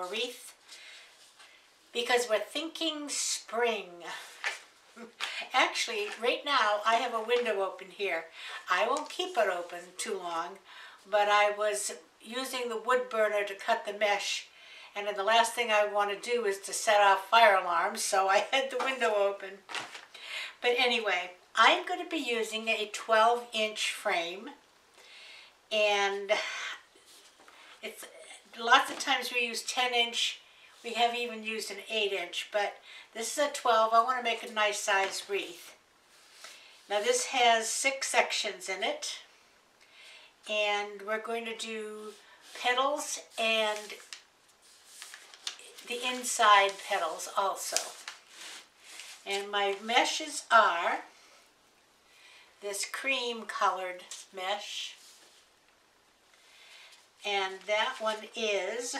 a wreath because we're thinking spring. Actually, right now I have a window open here. I won't keep it open too long, but I was using the wood burner to cut the mesh, and then the last thing I want to do is to set off fire alarms, so I had the window open. But anyway, I'm going to be using a 12-inch frame, and it's lots of times we use 10-inch. We have even used an 8-inch, but this is a 12. I want to make a nice size wreath. Now this has 6 sections in it, and we're going to do petals and the inside petals also. And my meshes are this cream colored mesh, and that one is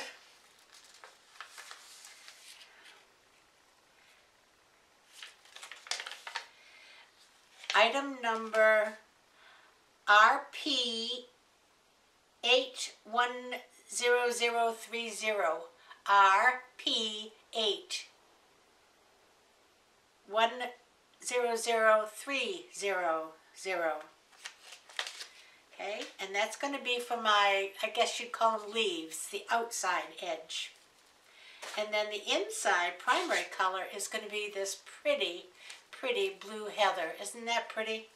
item number RP81030, RP81030. Okay, and that's going to be for my, I guess you'd call them leaves, the outside edge. And then the inside primary color is going to be this pretty blue heather. Isn't that pretty?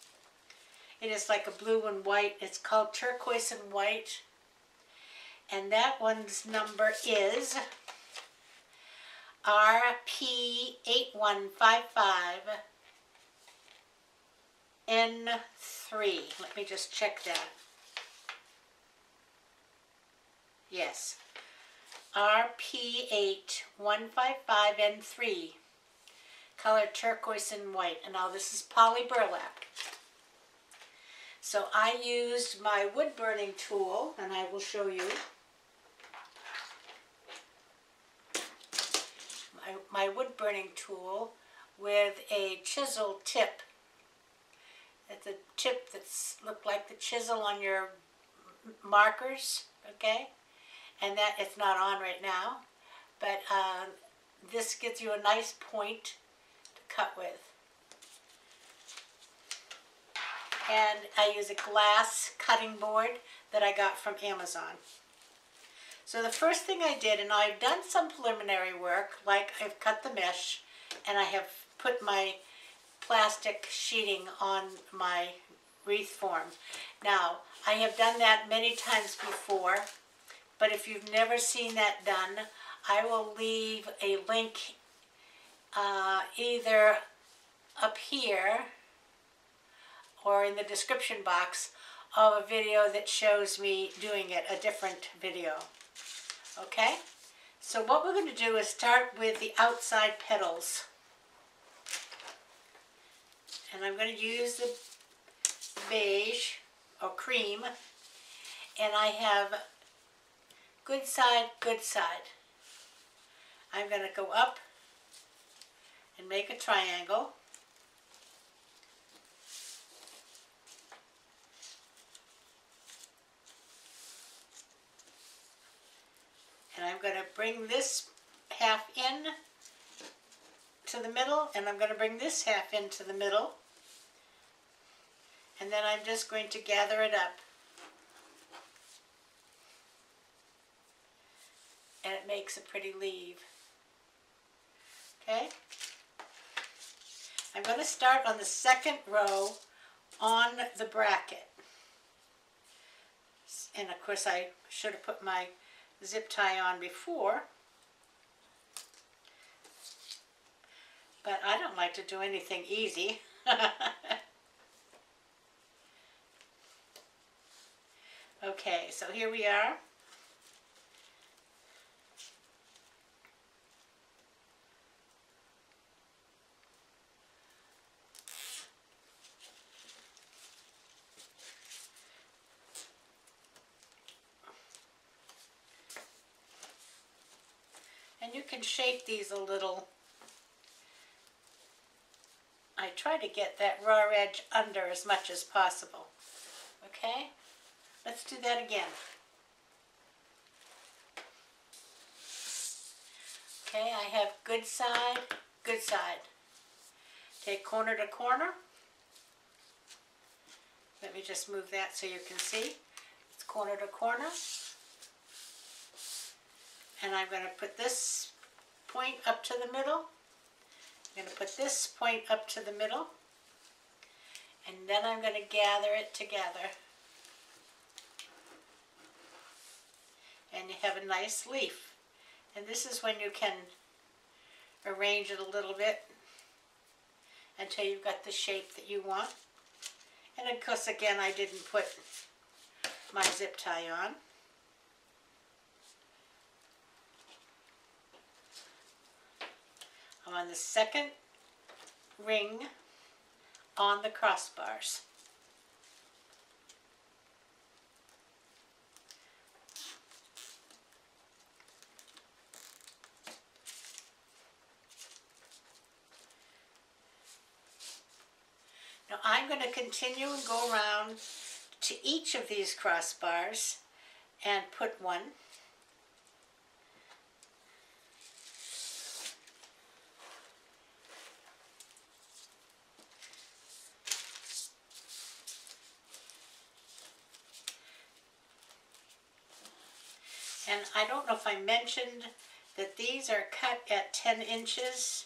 It is like a blue and white. It's called turquoise and white. And that one's number is RP8155N3. Let me just check that. Yes. RP8155N3. Color turquoise and white. And now this is poly burlap. So I used my wood burning tool, and I will show you. My wood burning tool with a chisel tip. It's a tip that's looked like the chisel on your markers, okay? And that it's not on right now, but this gives you a nice point to cut with. And I use a glass cutting board that I got from Amazon. So the first thing I did, and I've done some preliminary work, like I've cut the mesh and I have put my plastic sheeting on my wreath form. Now, I have done that many times before, but if you've never seen that done, I will leave a link either up here or in the description box of a video that shows me doing it, a different video. Okay? So what we're going to do is start with the outside petals. And I'm going to use the beige or cream, and I have good side, good side. I'm going to go up and make a triangle. And I'm going to bring this half in to the middle, and I'm going to bring this half into the middle. And then I'm just going to gather it up. And it makes a pretty leaf. Okay? I'm going to start on the second row on the bracket. And of course I should have put my zip tie on before. But I don't like to do anything easy. Okay, so here we are. And you can shape these a little. I try to get that raw edge under as much as possible. Okay? Let's do that again. Okay, I have good side, good side. Take corner to corner. Let me just move that so you can see. It's corner to corner. And I'm going to put this point up to the middle. I'm going to put this point up to the middle. And then I'm going to gather it together. And you have a nice leaf. And this is when you can arrange it a little bit until you've got the shape that you want. And of course, again, I didn't put my zip tie on. I'm on the second ring on the crossbars. Now I'm going to continue and go around to each of these crossbars and put one. And I don't know if I mentioned that these are cut at 10 inches.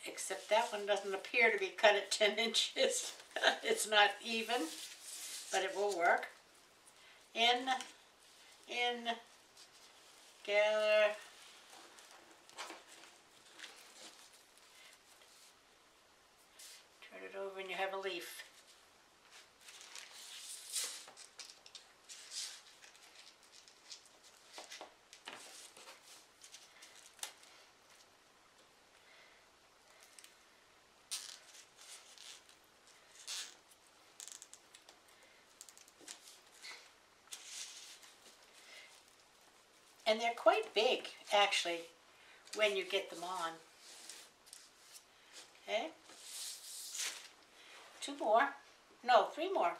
Except that one doesn't appear to be cut at 10 inches. It's not even, but it will work. In, gather. Turn it over and you have a leaf. And they're quite big, actually, when you get them on. Okay? 2 more. No, 3 more.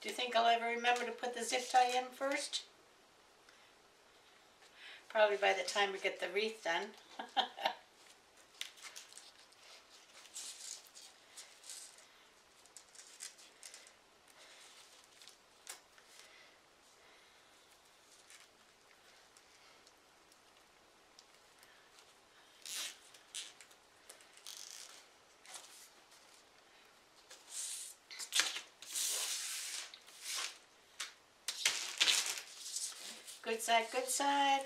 Do you think I'll ever remember to put the zip tie in first? Probably by the time we get the wreath done. Good side, good side.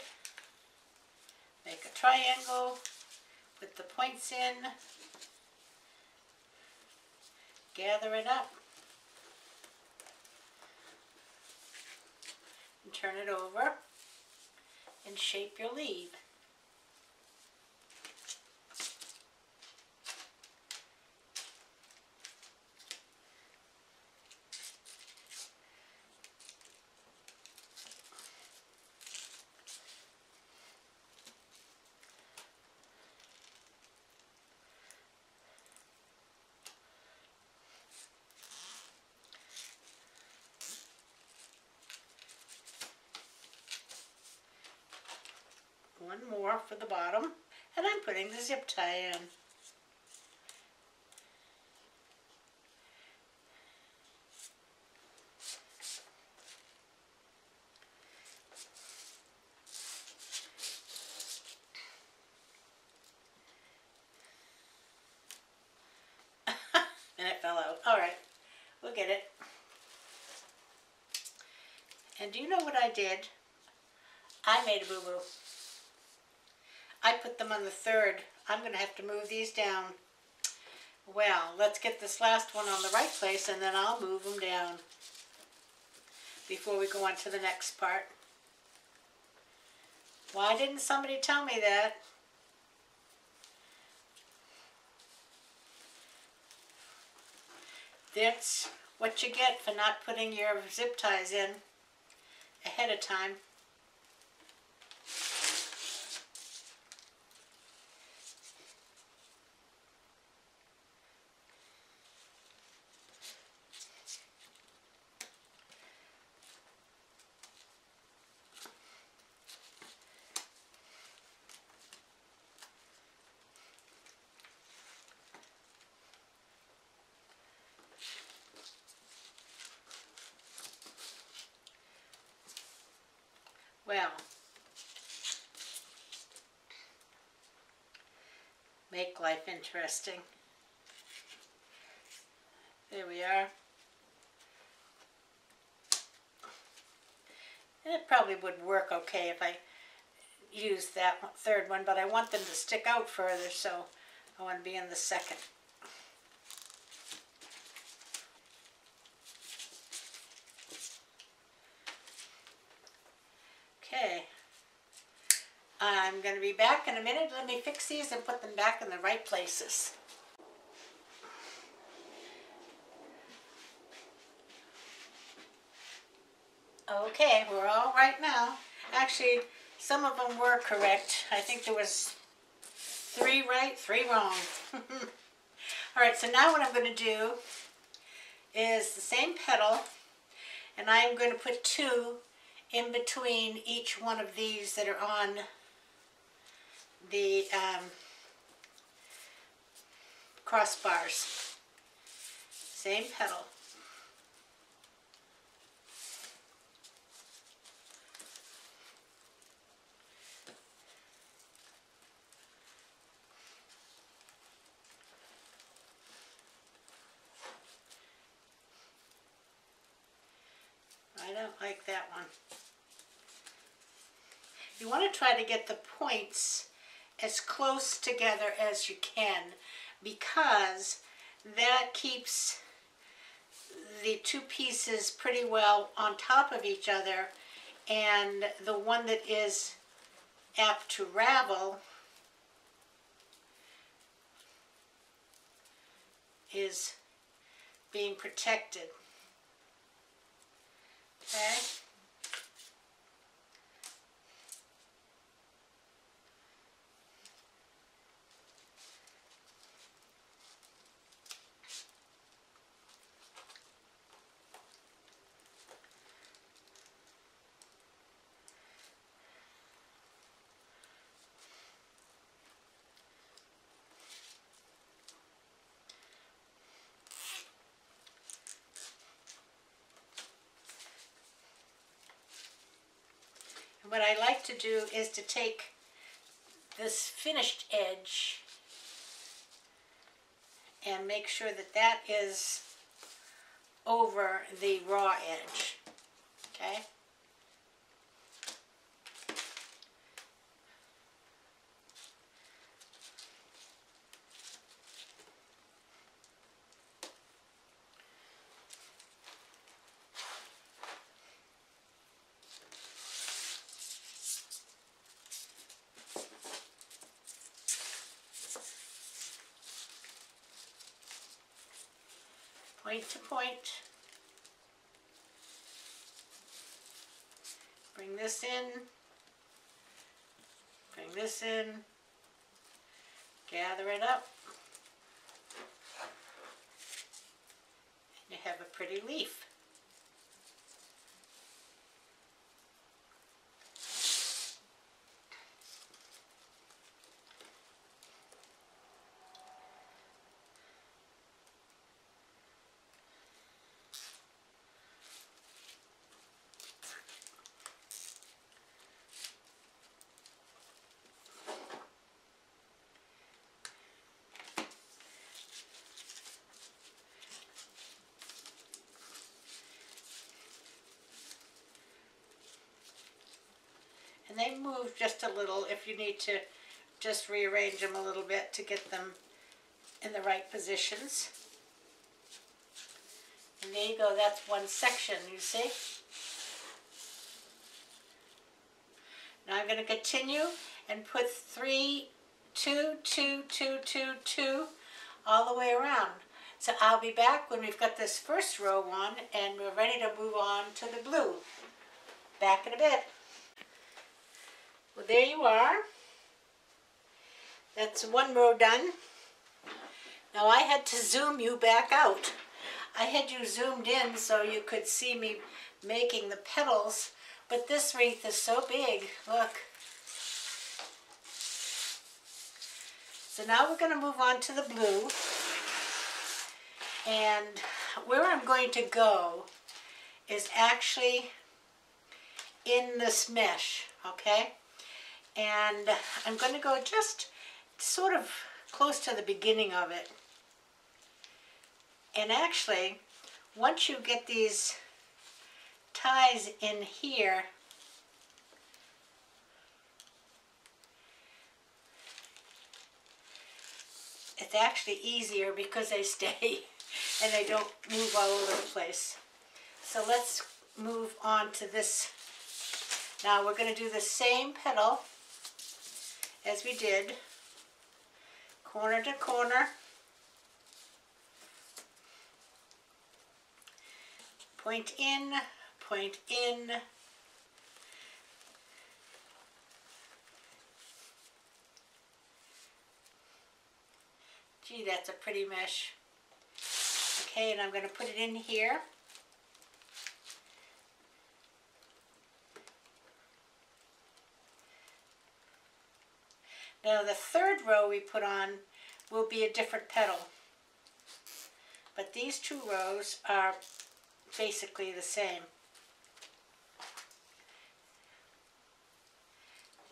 Make a triangle, put the points in, gather it up, and turn it over and shape your leaf. One more for the bottom, and I'm putting the zip tie in. And it fell out. All right, we'll get it. And do you know what I did? I made a boo-boo. I put them on the third. I'm going to have to move these down. Well, let's get this last one on the right place and then I'll move them down before we go on to the next part. Why didn't somebody tell me that? That's what you get for not putting your zip ties in ahead of time. Well, make life interesting. There we are. And it probably would work okay if I used that third one, but I want them to stick out further, so I want to be in the second. Okay, I'm going to be back in a minute. Let me fix these and put them back in the right places. Okay, we're all right now. Actually, some of them were correct. I think there was 3 right, 3 wrong. All right, so now what I'm going to do is the same petal, and I'm going to put 2 in between each one of these that are on the crossbars. Same petal. I don't like that one. You want to try to get the points as close together as you can, because that keeps the 2 pieces pretty well on top of each other, and the one that is apt to ravel is being protected. Okay? What I like to do is to take this finished edge and make sure that that is over the raw edge, okay? Point to point. Bring this in. Bring this in. Gather it up. And you have a pretty leaf. And they move just a little if you need to just rearrange them a little bit to get them in the right positions. And there you go, that's one section, you see? Now I'm going to continue and put 3, 2, 2, 2, 2, 2 all the way around. So I'll be back when we've got this first row on and we're ready to move on to the blue. Back in a bit. Well, there you are. That's one row done. Now I had to zoom you back out. I had you zoomed in so you could see me making the petals, but this wreath is so big. Look. So now we're going to move on to the blue. And where I'm going to go is actually in this mesh, okay? And I'm going to go just sort of close to the beginning of it. And actually, once you get these ties in here, it's actually easier because they stay and they don't move all over the place. So let's move on to this. Now we're going to do the same petal as we did, corner to corner, point in, point in, gee, that's a pretty mesh. Okay, and I'm going to put it in here. Now the third row we put on will be a different petal. But these two rows are basically the same.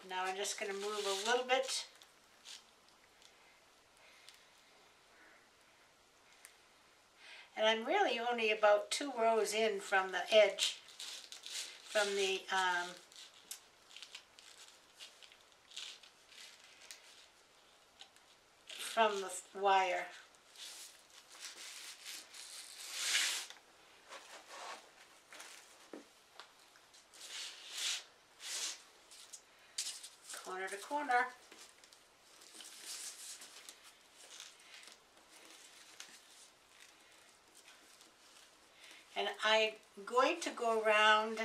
Now I'm just going to move a little bit. And I'm really only about 2 rows in from the edge, from the wire. Corner to corner. And I'm going to go around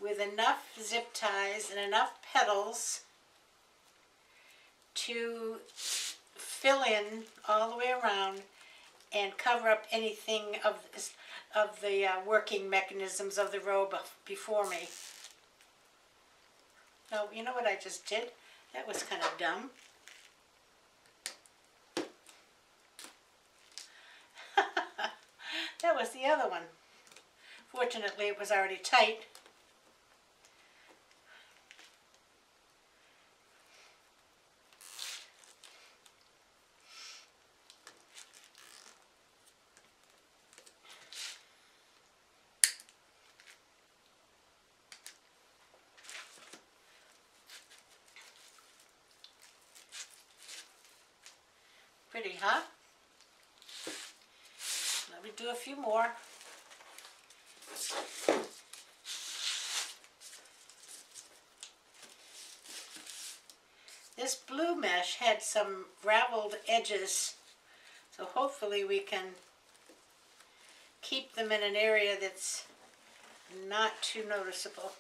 with enough zip ties and enough petals to fill in all the way around and cover up anything of the working mechanisms of the row before me. Oh, you know what I just did? That was kind of dumb. That was the other one. Fortunately, it was already tight. Pretty, huh? Let me do a few more. This blue mesh had some raveled edges, so hopefully we can keep them in an area that's not too noticeable.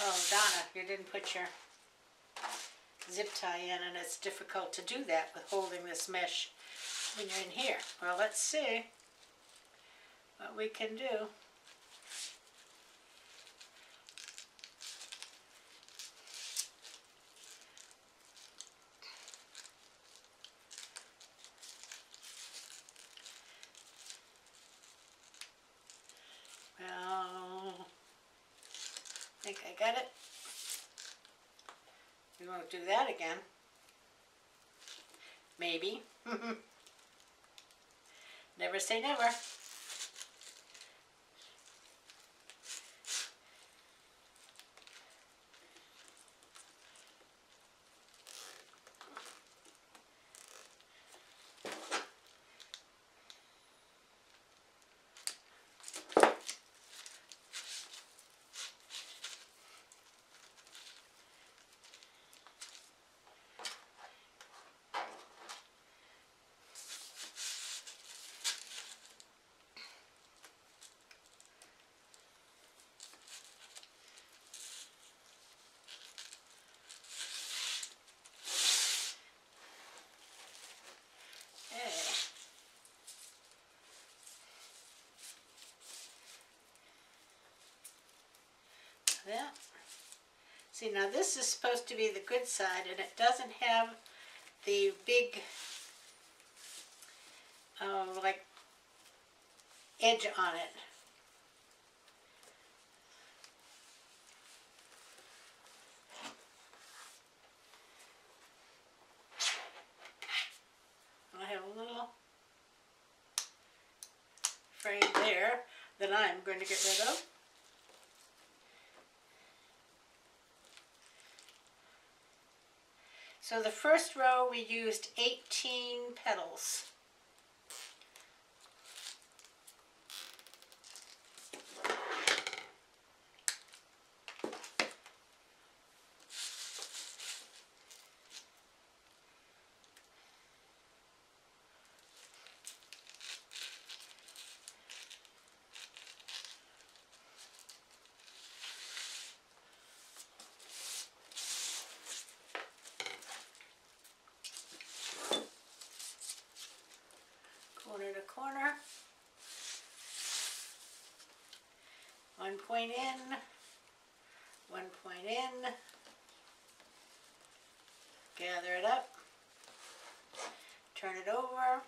Oh, Donna, you didn't put your zip tie in, and it's difficult to do that with holding this mesh when you're in here. Well, let's see what we can do. Well, I think I got it. We won't do that again. Maybe. Never say never. that. See, now this is supposed to be the good side, and it doesn't have the big, like, edge on it. I have a little frame there that I'm going to get rid of. So the first row we used 18 petals. Corner to corner, 1 point in, 1 point in, gather it up, turn it over,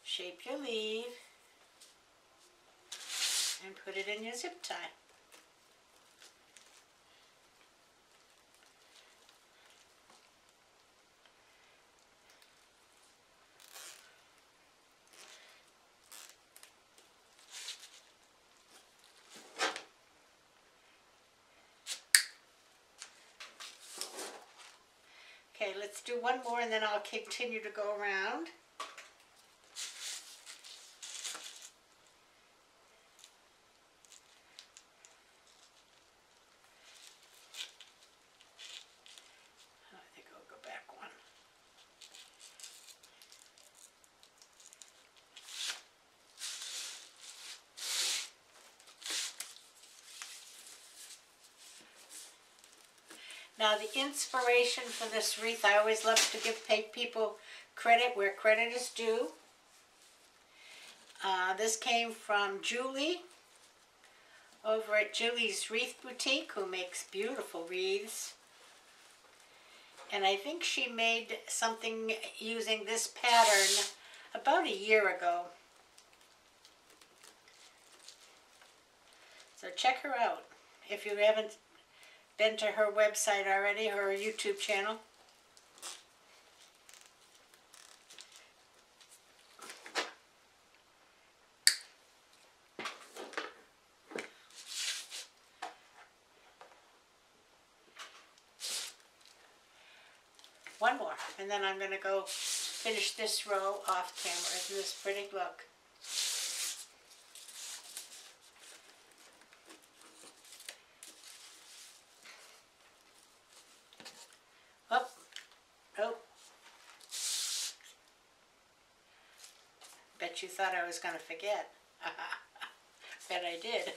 shape your leaf, and put it in your zip tie. Okay, let's do one more and then I'll continue to go around. I think I'll go back one. Now the inspiration for this wreath, I always love to give people credit where credit is due. This came from Julie over at Julie's Wreath Boutique, who makes beautiful wreaths. And I think she made something using this pattern about a year ago. So check her out if you haven't been to her website already, her YouTube channel. One more, and then I'm going to go finish this row off camera. Isn't this pretty? Look. Oh, oh. Bet you thought I was going to forget. Bet I did.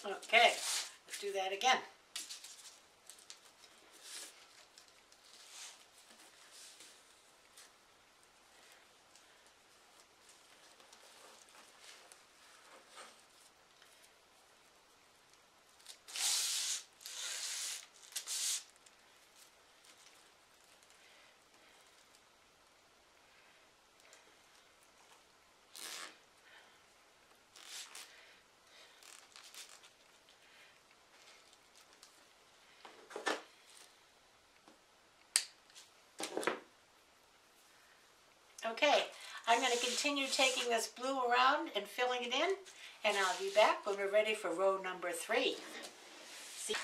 Okay, let's do that again. Okay, I'm going to continue taking this blue around and filling it in, and I'll be back when we're ready for row number 3. See,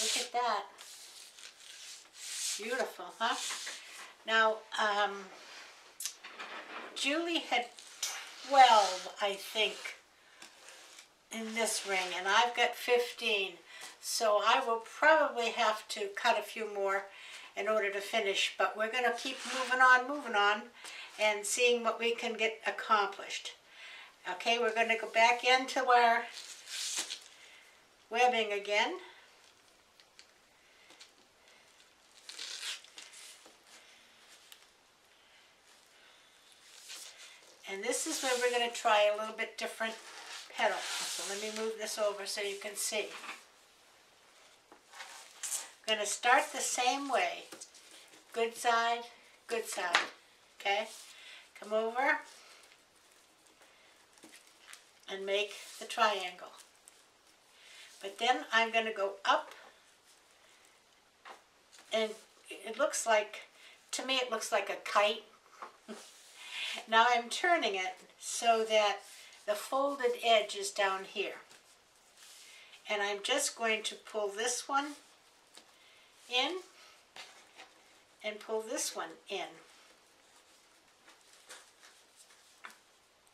look at that. Beautiful, huh? Now, Julie had 12, I think, in this ring, and I've got 15. So I will probably have to cut a few more in order to finish, but we're going to keep moving on, and seeing what we can get accomplished. Okay, we're going to go back into our webbing again. this is where we're going to try a little bit different petal. So let me move this over so you can see. I'm going to start the same way. Good side, okay? Come over and make the triangle. But then I'm going to go up, and it looks like, to me it looks like a kite. Now I'm turning it so that the folded edge is down here. And I'm just going to pull this one in and pull this one in.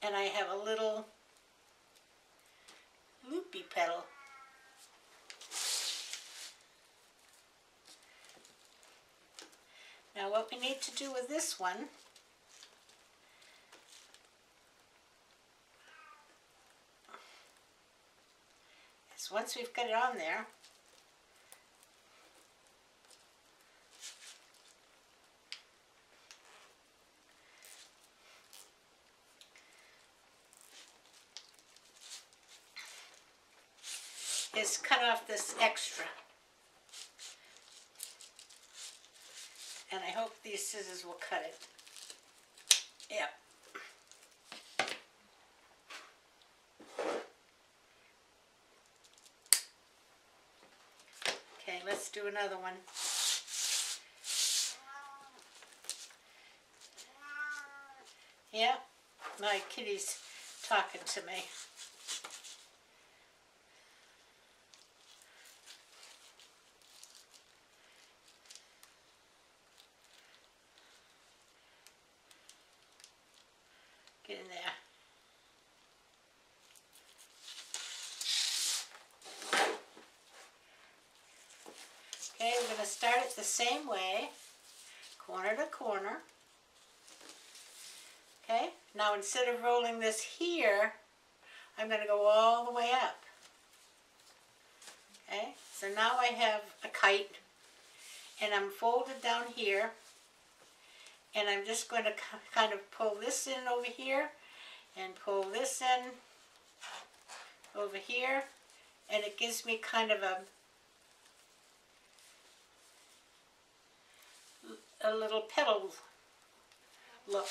And I have a little loopy petal. Now what we need to do with this one is, once we've got it on there, is cut off this extra. And I hope these scissors will cut it. Yep. Okay, let's do another one. Yeah, my kitty's talking to me. Get in there. Okay, we're going to start it the same way, corner to corner. Okay, now instead of rolling this here, I'm going to go all the way up. Okay, so now I have a kite, and I'm folded down here. And I'm just going to kind of pull this in over here and pull this in over here, and it gives me kind of a little petal look.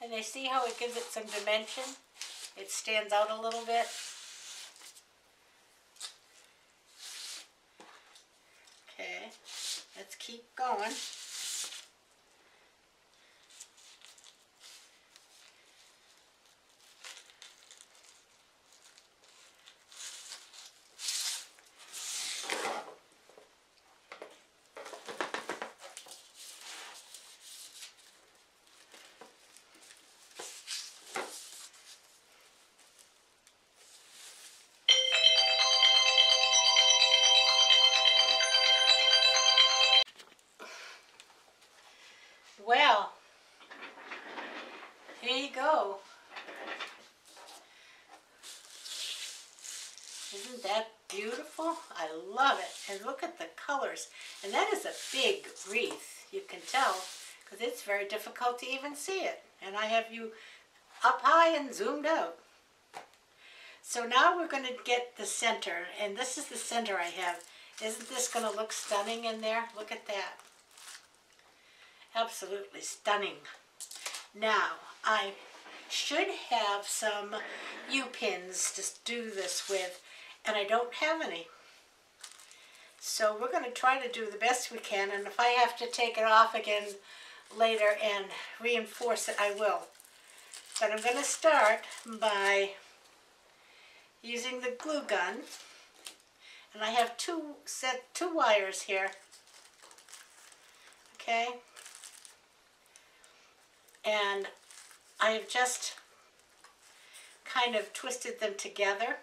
And you see how it gives it some dimension? It stands out a little bit. Okay, let's keep going. Well, here you go. Isn't that beautiful? I love it. And look at the colors. And that is a big wreath, you can tell, because it's very difficult to even see it. And I have you up high and zoomed out. So now we're going to get the center, and this is the center I have. Isn't this going to look stunning in there? Look at that. Absolutely stunning. Now, I should have some U-pins to do this with, and I don't have any. So we're going to try to do the best we can, and if I have to take it off again later and reinforce it, I will. But I'm going to start by using the glue gun, And I have two wires here. Okay? And I have just kind of twisted them together.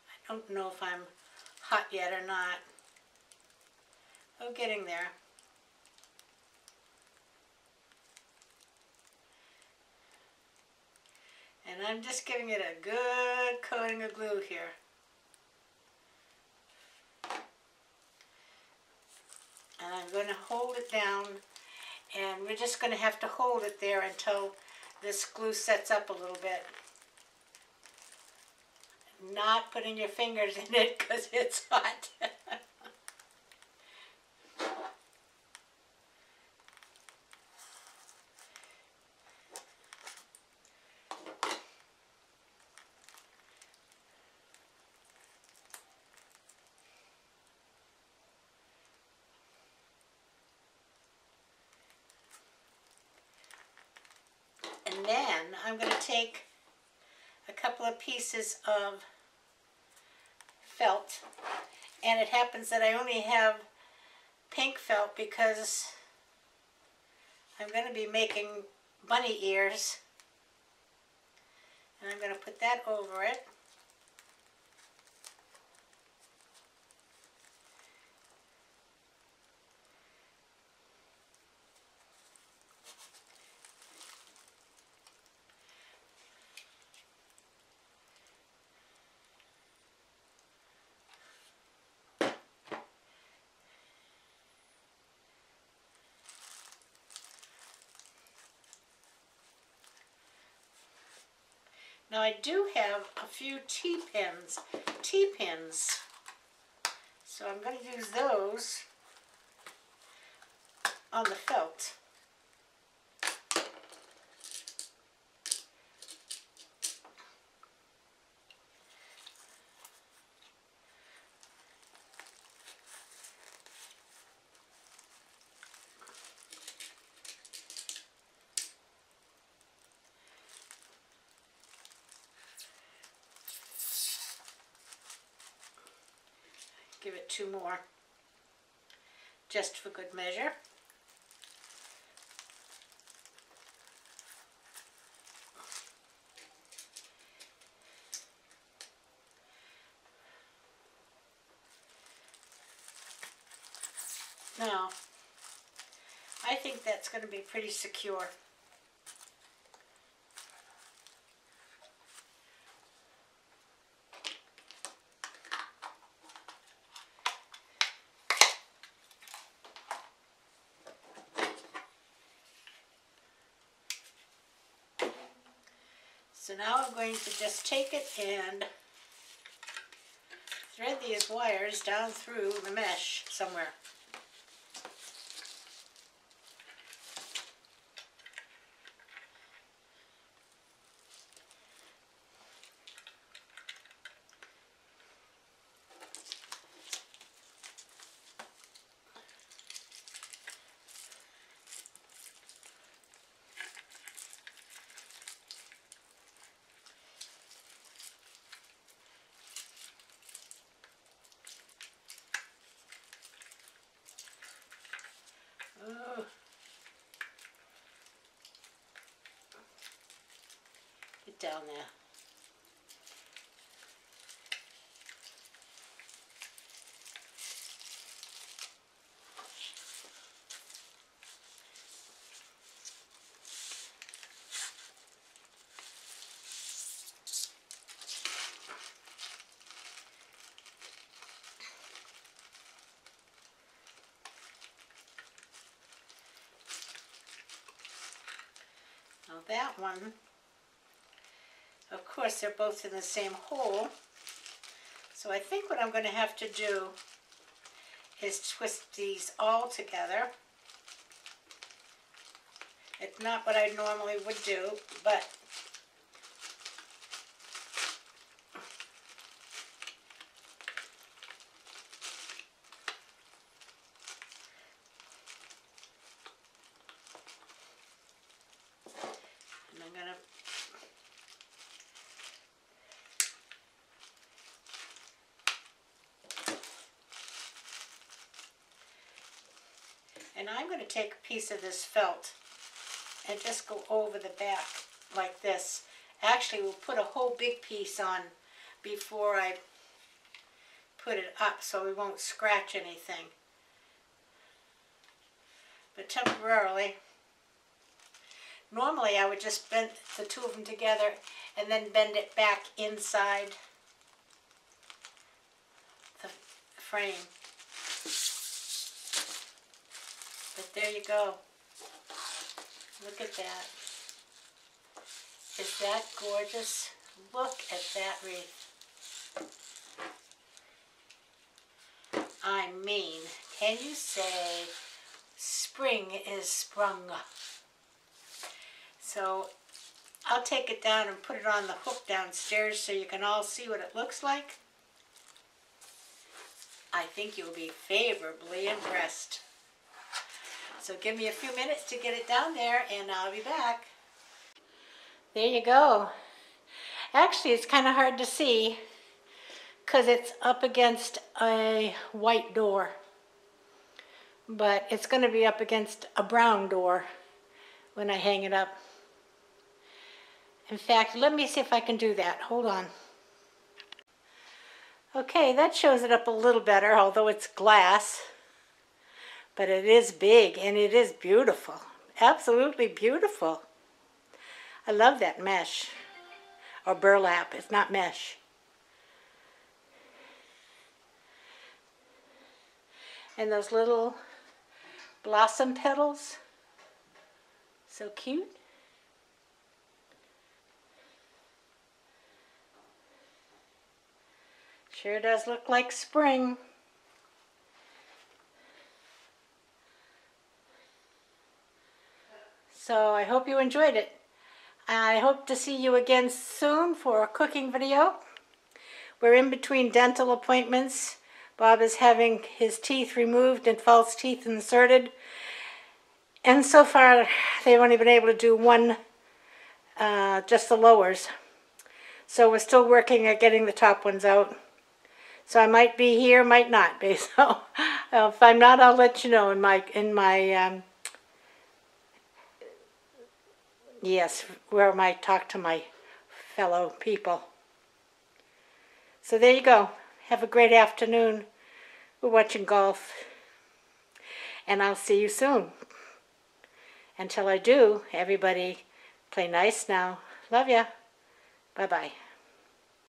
I don't know if I'm hot yet or not. Oh, getting there. And I'm just giving it a good coating of glue here. And I'm going to hold it down, and we're just going to have to hold it there until this glue sets up a little bit. Not putting your fingers in it because it's hot. And then I'm going to take a couple of pieces of felt, and it happens that I only have pink felt because I'm going to be making bunny ears, and I'm going to put that over it. Now I do have a few T-pins, so I'm going to use those on the felt. Give it two more, just for good measure. Now, I think that's going to be pretty secure. So now I'm going to just take it and thread these wires down through the mesh somewhere. Oh. Get down there. Now that one, of course, they're both in the same hole. So I think what I'm going to have to do is twist these all together. It's not what I normally would do, but I'm going to And I'm going to take a piece of this felt and just go over the back like this. Actually, we'll put a whole big piece on before I put it up so we won't scratch anything. But temporarily, normally I would just bend the two of them together and then bend it back inside the frame. But there you go. Look at that. Is that gorgeous? Look at that wreath. I mean, can you say spring is sprung? So I'll take it down and put it on the hook downstairs so you can all see what it looks like. I think you'll be favorably impressed. So give me a few minutes to get it down there and I'll be back. There you go. Actually, it's kind of hard to see because it's up against a white door. But it's going to be up against a brown door when I hang it up. In fact, let me see if I can do that. Hold on. Okay, that shows it up a little better, although it's glass. But it is big and it is beautiful. Absolutely beautiful. I love that mesh. Or burlap, it's not mesh. And those little blossom petals. So cute. Sure does look like spring. So I hope you enjoyed it. I hope to see you again soon for a cooking video. We're in between dental appointments. Bob is having his teeth removed and false teeth inserted. And so far, they've only been able to do one, just the lowers. So we're still working at getting the top ones out. So I might be here, might not be. So if I'm not, I'll let you know in my yes, where I might talk to my fellow people. So there you go. Have a great afternoon. We're watching golf. And I'll see you soon. Until I do, everybody play nice now. Love ya. Bye-bye.